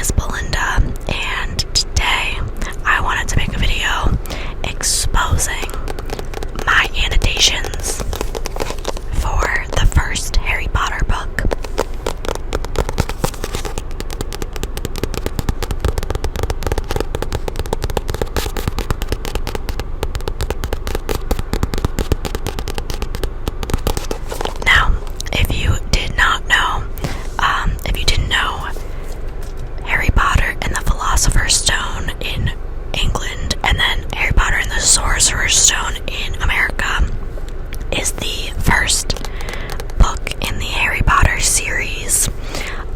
is Belinda, and today I wanted to make a video exposing my annotations for the first Harry Potter book. Now, if you didn't know, Harry Potter and the Philosopher's Stone in England, and then Harry Potter and the Sorcerer's Stone in America, is the first book in the Harry Potter series.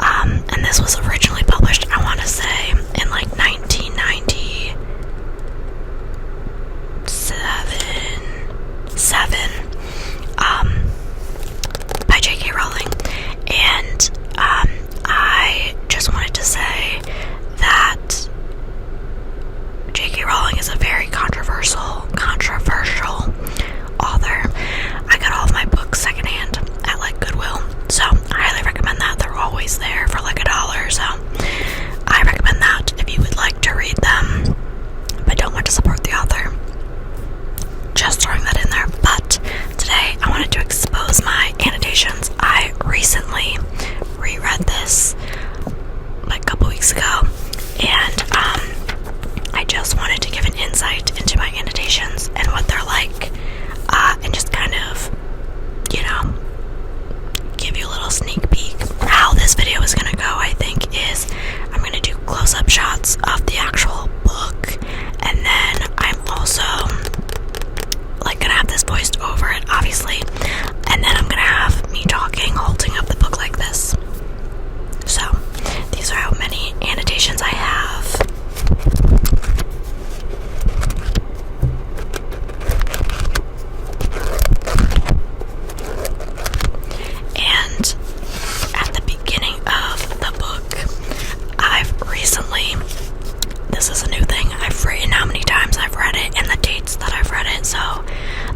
And this was originally published, I want to say, in like 1997, by J.K. Rowling. And I just wanted to say that J.K. Rowling is a very controversial author. I got all of my books secondhand at like Goodwill, so I highly recommend that. They're always there for like $1, so I recommend that if you would like to read them but don't want to support the author. Just throwing that in there. But today I wanted to expose my annotations. I recently reread this like a couple weeks ago, and I just wanted to give an insight into my annotations and what they're like, and just kind of, give you a little sneak peek. How this video is going to go, I think, is I'm going to do close-up shots of the actual book, and then I'm also like going to have this voiced over it, obviously, and then I'm going to have me talking, holding up the book like this. So, these are how many annotations I have. And at the beginning of the book, this is a new thing, I've written how many times I've read it and the dates that I've read it. So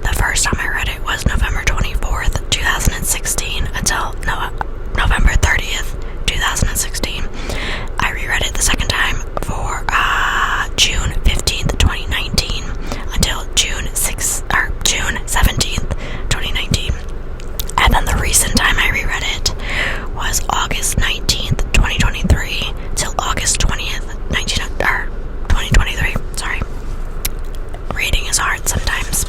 the first time I read it was November 24th, 2016 until November 30th, 2016. I reread it the second time for June 15th, 2019 until June 17th, 2019. And then the recent time I reread it was August 19th, 2023 till August 20th, 2023. Sorry. Reading is hard sometimes.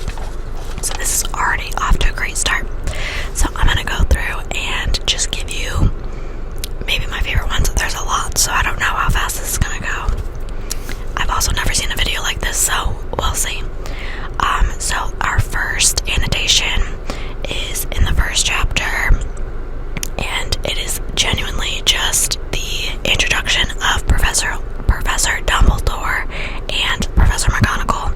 So this is already off to a great start. So I'm going to go through and just give you maybe my favorite ones. There's a lot, so I don't know how fast this is going to go. I've also never seen a video like this, so we'll see. So our first annotation is in the first chapter, and it is genuinely just the introduction of Professor Dumbledore and Professor McGonagall.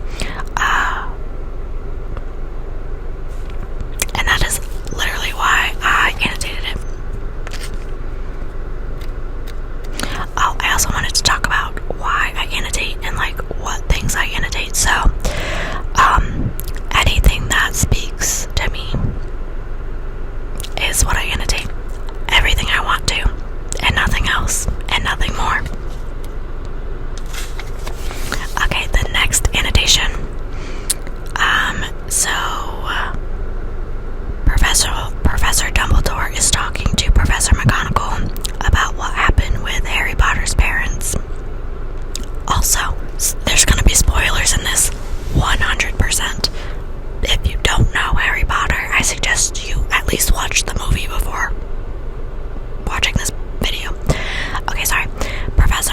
And that is literally why I annotated it. Oh, I also wanted to talk about why I annotate and like what things I annotate. So, anything that speaks to me is what I annotate. Everything I want to, and nothing else, and nothing more. Okay, the next annotation. Professor Dumbledore is talking to Professor McGonagall about what happened with Harry Potter's parents. Also, there's going to be spoilers in this, 100%. If you don't know Harry Potter, I suggest you at least watch the movie before watching this video. Okay, sorry. Professor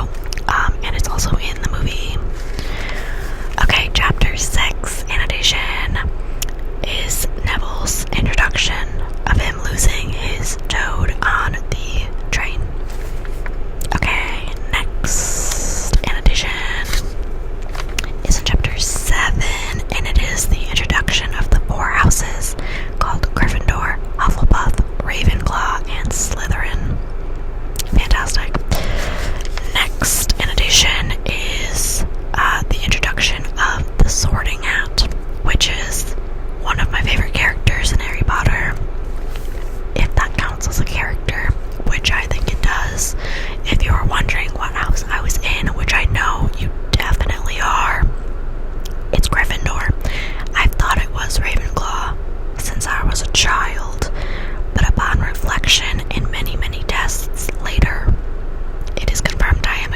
quote, and it's also in the movie. Okay, chapter 6, annotation, is Neville's introduction of him losing his toad on the train. Okay, next annotation is in chapter 7, and it is the introduction of the 4 houses called Gryffindor, Hufflepuff, Ravenclaw, and Slytherin. Fantastic. Next annotation is the introduction of the Sorting Hat, which is one of my favorite characters in Harry Potter, if that counts as a character, which I think it does. If you were wondering what house I was in, which I know you definitely are, it's Gryffindor. I've thought it was Ravenclaw since I was a child, but upon reflection in many, many tests later, it is confirmed I am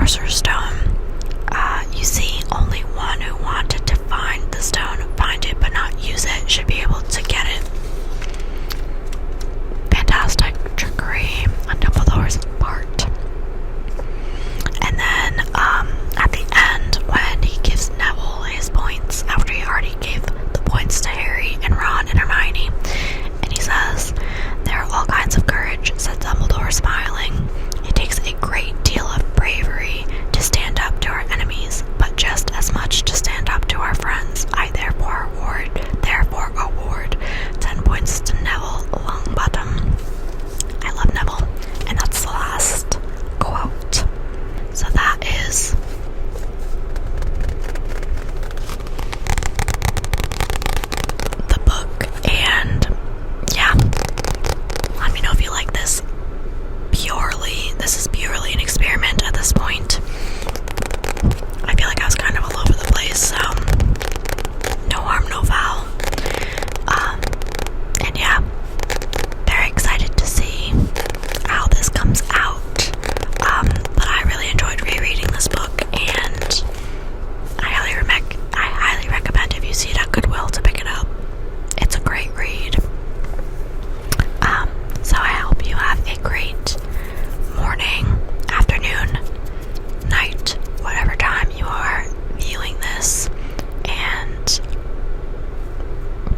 Sorcerer's Stone. You see, only one who wanted to find the stone, find it but not use it, should be able to get it.